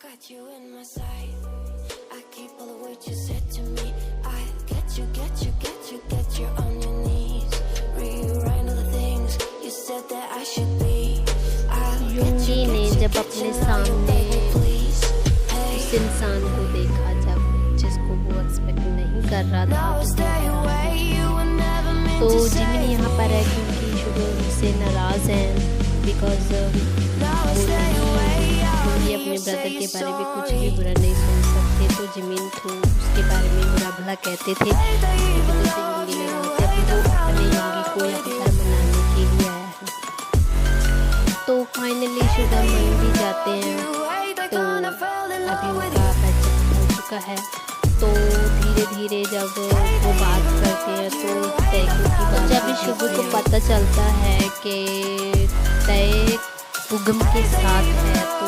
Got you in my sight. I keep all the words you said to me. I get you on your knees. Rewrite all the things you said that I should be. यूंगी ने जब अपने सामने उस इंसान को देखा जब जिसको वो एक्सपेक्ट नहीं कर रहा था, तो जिमिन यहाँ पर है क्योंकि शुरू से नाराज़ हैं बिकॉज अपने ब्रदर के बारे में कुछ भी बुरा नहीं सुन सकते। तो जिमिन तो उसके बारे में बुरा भला कहते थे, तो अपने योंगी को यहाँ पर मनाने के लिए आया है। तो फाइनली शुदा मान भी जाते हैं, तो अभी उनका पैचअप हो चुका है। तो धीरे धीरे जब वो बात करते हैं तो जब शुभ को पता चलता है कि तय उगम के साथ है, तो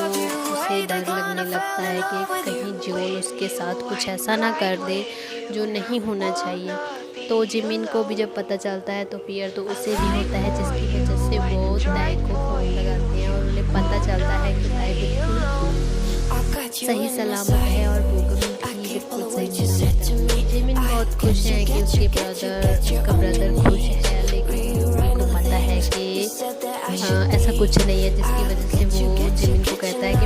उसे डर लगने लगता है कि कहीं जोन उसके साथ कुछ ऐसा ना कर दे जो नहीं होना चाहिए। तो जिमिन को भी जब पता चलता है तो फिर तो उसे भी होता है, जिसकी वजह से वो तय को फ़ोन लगाते हैं और उन्हें पता चलता है कि तय बिल्कुल सही सलामत है और उगम भी बिल्कुल सही सलामत है। जिमिन बहुत खुश है कि उसका ब्रदर खुश है, लेकिन उनको पता है कि ऐसा कुछ नहीं है, जिसकी वजह से वो जिमिन को कहता है कि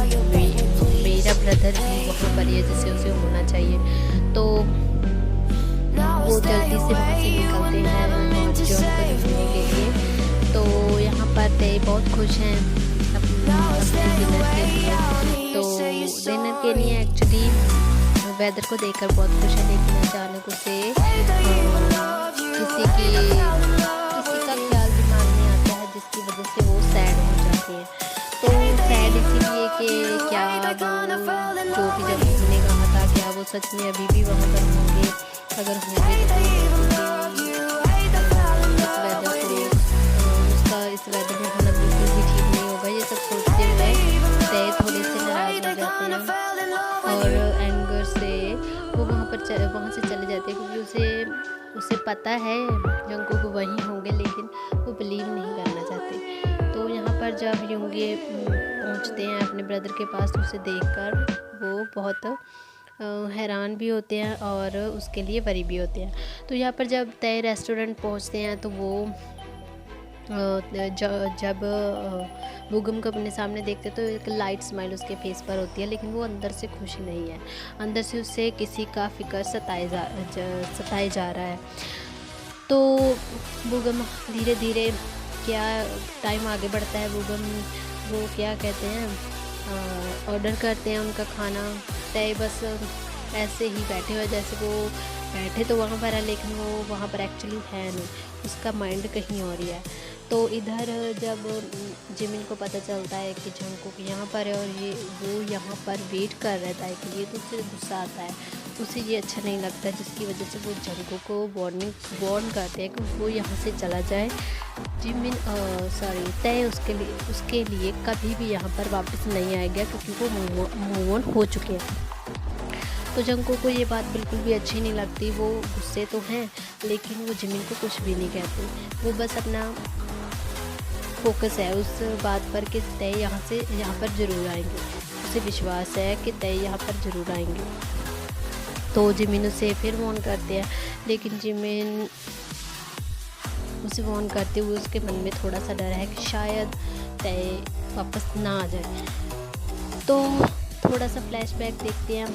मेरा ब्रदर भी वहाँ पर है जैसे उसे होना चाहिए। तो वो जल्दी से वहाँ से निकलते हैं जॉन को ढूंढने के लिए। तो यहाँ पर तय बहुत खुश हैं अपने डिनर के लिए। तो डिनर के लिए एक्चुअली वेदर को देखकर बहुत खुश है, लेकिन अचानक उसे किसी का ख्याल दिमाग में आता है, जिसकी वजह से वो सैड हो जाती है। तो सैड इसीलिए कि क्या जो भी जब घूमने कहा था क्या वो सच में अभी भी वहाँ पर होंगे, अगर होंगे तो इस वेदर में होना बिल्कुल भी ठीक नहीं होगा। ये सब सोचते हुए तय थोड़े से नाराज हो जाते हैं और एंगर से वो वहाँ से चले जाते हैं, क्योंकि उसे पता है जंगकुक वहीं होंगे, लेकिन वो बिलीव नहीं करना चाहते। तो यहाँ पर जब योंगी पहुँचते हैं अपने ब्रदर के पास, तो उसे देखकर वो बहुत हैरान भी होते हैं और उसके लिए वरी भी होते हैं। तो यहाँ पर जब तय रेस्टोरेंट पहुँचते हैं तो वो जब बुगम को अपने सामने देखते तो एक लाइट स्माइल उसके फेस पर होती है, लेकिन वो अंदर से खुश नहीं है। अंदर से उसे किसी का फिक्र सताए जा रहा है। तो बुगम धीरे धीरे क्या टाइम आगे बढ़ता है, बुगम वो क्या कहते हैं ऑर्डर करते हैं उनका खाना। तय बस ऐसे ही बैठे हुए, जैसे वो बैठे तो वहाँ पर है लेकिन वो वहाँ पर एक्चुअली है नहीं, उसका माइंड कहीं और ही है। तो इधर जब जिमिन को पता चलता है कि जंगकुक यहाँ पर है और वो यहाँ पर वेट कर रहा है कि ये, तो उसे गुस्सा आता है, उसे ये अच्छा नहीं लगता, जिसकी वजह से वो जंगकुक को वार्न करते हैं कि वो यहाँ से चला जाए। तय उसके लिए कभी भी यहाँ पर वापस नहीं आएगा, क्योंकि वो मूव ऑन हो चुके हैं। तो जंगकुक को ये बात बिल्कुल भी अच्छी नहीं लगती, वो गुस्से तो हैं लेकिन वो जिमिन को कुछ भी नहीं कहते। वो बस अपना फोकस है उस बात पर कि तय यहाँ पर ज़रूर आएंगे, उसे विश्वास है कि तय यहाँ पर ज़रूर आएंगे। तो जिमिन उसे फिर वार्न करते हैं, लेकिन जिमिन उसे वार्न करते हुए उसके मन में थोड़ा सा डर है कि शायद तय वापस ना आ जाए। तो थोड़ा सा फ्लैशबैक देखते हैं।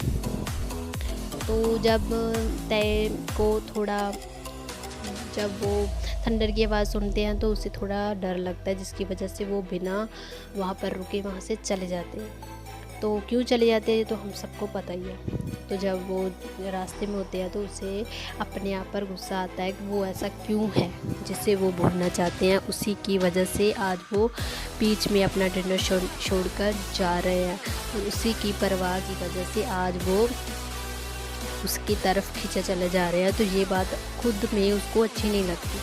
तो जब तय को जब वो थंडर की आवाज़ सुनते हैं तो उसे थोड़ा डर लगता है, जिसकी वजह से वो बिना वहाँ पर रुके वहाँ से चले जाते हैं। तो क्यों चले जाते हैं तो हम सबको पता ही है। तो जब वो रास्ते में होते हैं तो उसे अपने आप पर गुस्सा आता है कि वो ऐसा क्यों है जिसे वो बोलना चाहते हैं, उसी की वजह से आज वो बीच में अपना डिनर छोड़कर जा रहे हैं, और उसी की परवाह की वजह से आज वो उसकी तरफ खींचे चले जा रहे हैं। तो ये बात खुद में उसको अच्छी नहीं लगती।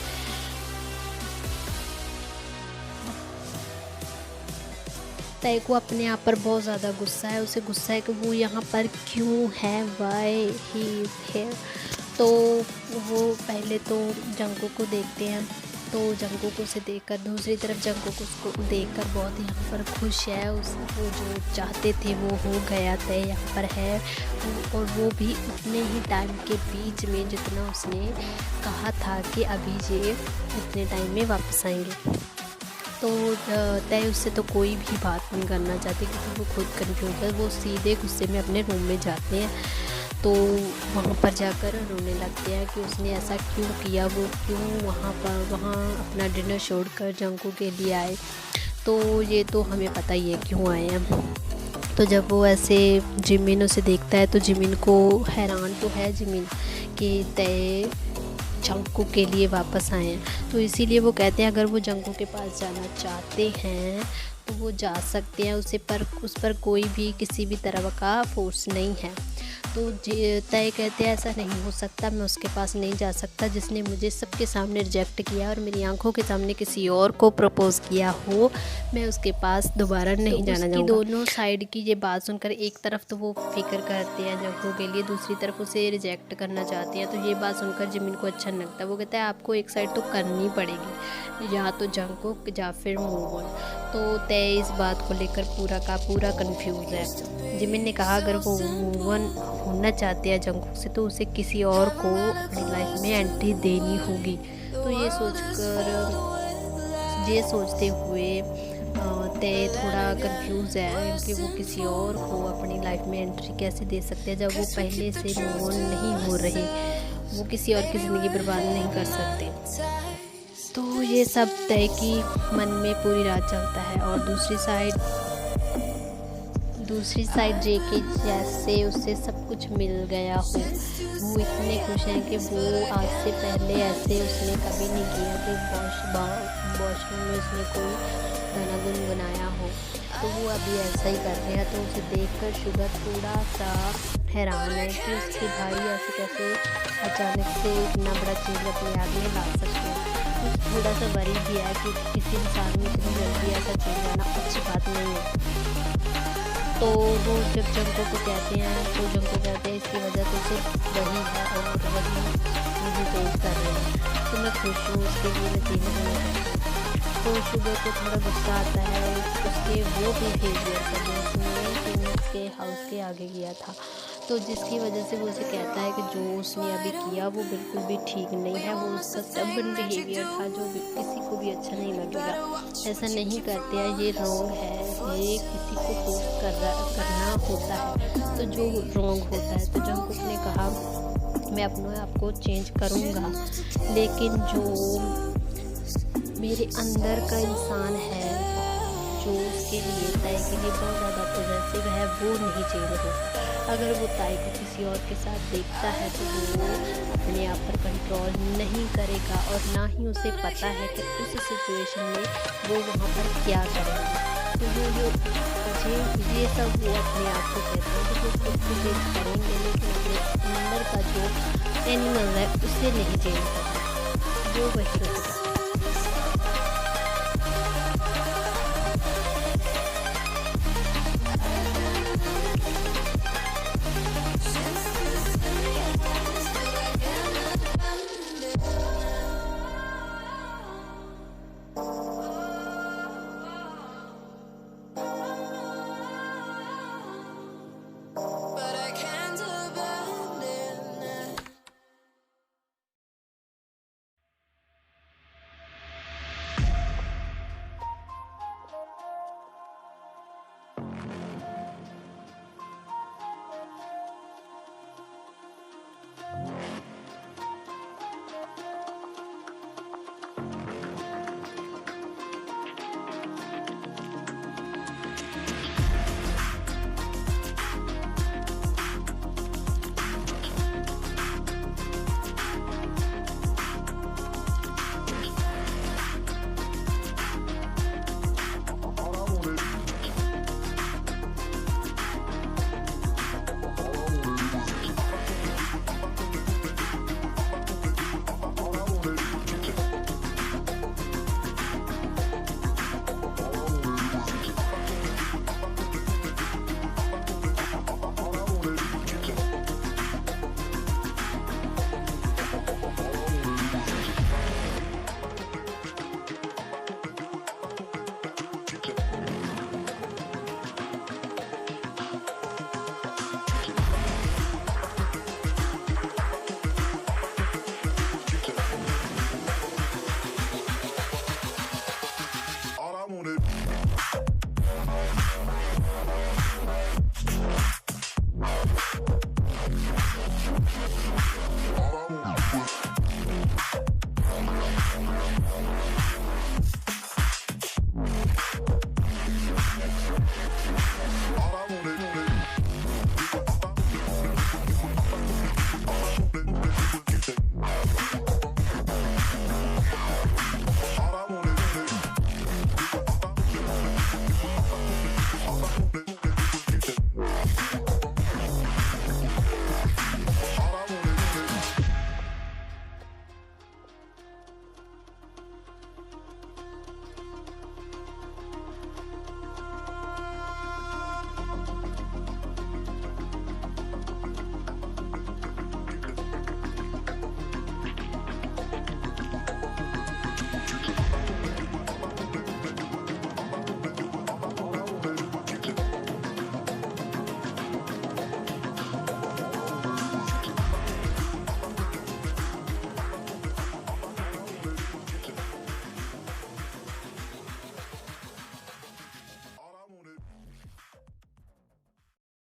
तय को अपने आप पर बहुत ज़्यादा गुस्सा है। उसे गुस्सा है कि वो यहाँ पर क्यों है, वाई ही हियर। तो वो पहले तो जंगकुक को देखते हैं, तो जंगकुक उसे देखकर, दूसरी तरफ जंगकुक उसको देखकर बहुत यहाँ पर खुश है। वो जो चाहते थे वो हो गया, तय यहाँ पर है, और वो भी उतने ही टाइम के बीच में जितना उसने कहा था कि अभी ये इतने टाइम में वापस आएंगे। तो तय उससे तो कोई भी बात नहीं करना चाहते क्योंकि वो खुद कन्फ्यूज है। वो सीधे गुस्से में अपने रूम में जाते हैं, तो वहाँ पर जाकर रोने लगते हैं कि उसने ऐसा क्यों किया, वो क्यों वहाँ अपना डिनर छोड़कर जंगकुक के लिए आए। तो ये तो हमें पता ही है क्यों आए हैं। तो जब वो ऐसे जिमिन उसे देखता है तो जिमिन को हैरान तो है जिमिन कि तय जंगकुक के लिए वापस आए हैं। तो इसीलिए वो कहते हैं अगर वो जंगकुक के पास जाना चाहते हैं तो वो जा सकते हैं, उस पर कोई भी किसी भी तरह का फोर्स नहीं है। तो तय कहते हैं ऐसा नहीं हो सकता, मैं उसके पास नहीं जा सकता जिसने मुझे सबके सामने रिजेक्ट किया और मेरी आंखों के सामने किसी और को प्रपोज़ किया हो, मैं उसके पास दोबारा नहीं जाना चाहूँगा। दोनों साइड की ये बात सुनकर एक तरफ तो वो फिक्र करते हैं जंगकुक के लिए, दूसरी तरफ उसे रिजेक्ट करना चाहती हैं। तो ये बात सुनकर जिमिन को अच्छा नहीं लगता। वो कहता है आपको एक साइड तो करनी पड़ेगी, या तो जंगकुक या फिर मूव ऑन। तो तय इस बात को लेकर पूरा का पूरा कंफ्यूज है। जिमिन ने कहा अगर वो मूव ऑन होना चाहते हैं जंगकुक से तो उसे किसी और को अपनी लाइफ में एंट्री देनी होगी। तो ये सोचते हुए तय थोड़ा कंफ्यूज है कि वो किसी और को अपनी लाइफ में एंट्री कैसे दे सकते हैं जब वो पहले से मूव ऑन नहीं हो रहे, वो किसी और की ज़िंदगी बर्बाद नहीं कर सकते। तो ये सब तय की मन में पूरी रात चलता है। और दूसरी साइड जेके जैसे उससे सब कुछ मिल गया हो, वो इतने खुश हैं कि वो आज से पहले ऐसे उसने कभी नहीं किया कि वॉशरूम में उसने कोई गाना गुनगुनाया हो, तो वो अभी ऐसा ही कर रहे हैं। तो उसे देखकर शुगर थोड़ा सा हैरान है कि उसके भाई ऐसे कैसे अचानक से इतना बड़ा चेंज अपने आप में ला सकते हैं। थोड़ा सा वरी भी है कि किसी इंसान में इतनी जल्दी ऐसा चेंज आना अच्छी बात नहीं है। तो वो जब जंगकुक को कहते हैं तो जंगकुक कहते हैं इसकी वजह तो सिर्फ वही है और वही मुझे चेंज कर रहे हैं, तो मैं खुश हूँ उसके लिए, मैं चेंज नहीं करती। तो शुगर को थोड़ा गुस्सा आता है उसके वो बिहेवियर पर जो उसने उसके हाउस के आगे किया था, तो जिसकी वजह से वो उसे कहता है कि जो उसने अभी किया वो बिल्कुल भी ठीक नहीं है, वो उसका स्टबर्न बिहेवियर था जो किसी को भी अच्छा नहीं लगेगा। ऐसा नहीं करते हैं, ये रॉन्ग है, ये किसी को फोर्स करना होता है तो जो रॉन्ग होता है। तो जंगकुक ने कहा मैं अपने आप को चेंज करूँगा, लेकिन जो मेरे अंदर का इंसान है जो उसके लिए तय के लिए बहुत ज़्यादा पॉजिटिव है वो नहीं चेंज होगा। अगर वो तय को किसी और के साथ देखता है तो वो अपने आप पर कंट्रोल नहीं करेगा और ना ही उसे पता है कि उस सिचुएशन में वो वहाँ पर क्या करेगा। तो ये सब वो अपने आप को कहते हैं कि वो खुद को चेंज करेंगे लेकिन अपने अंदर का जो एनिमल है उसे नहीं चेंज करना, वो वही रहेगा। I want it. All I want.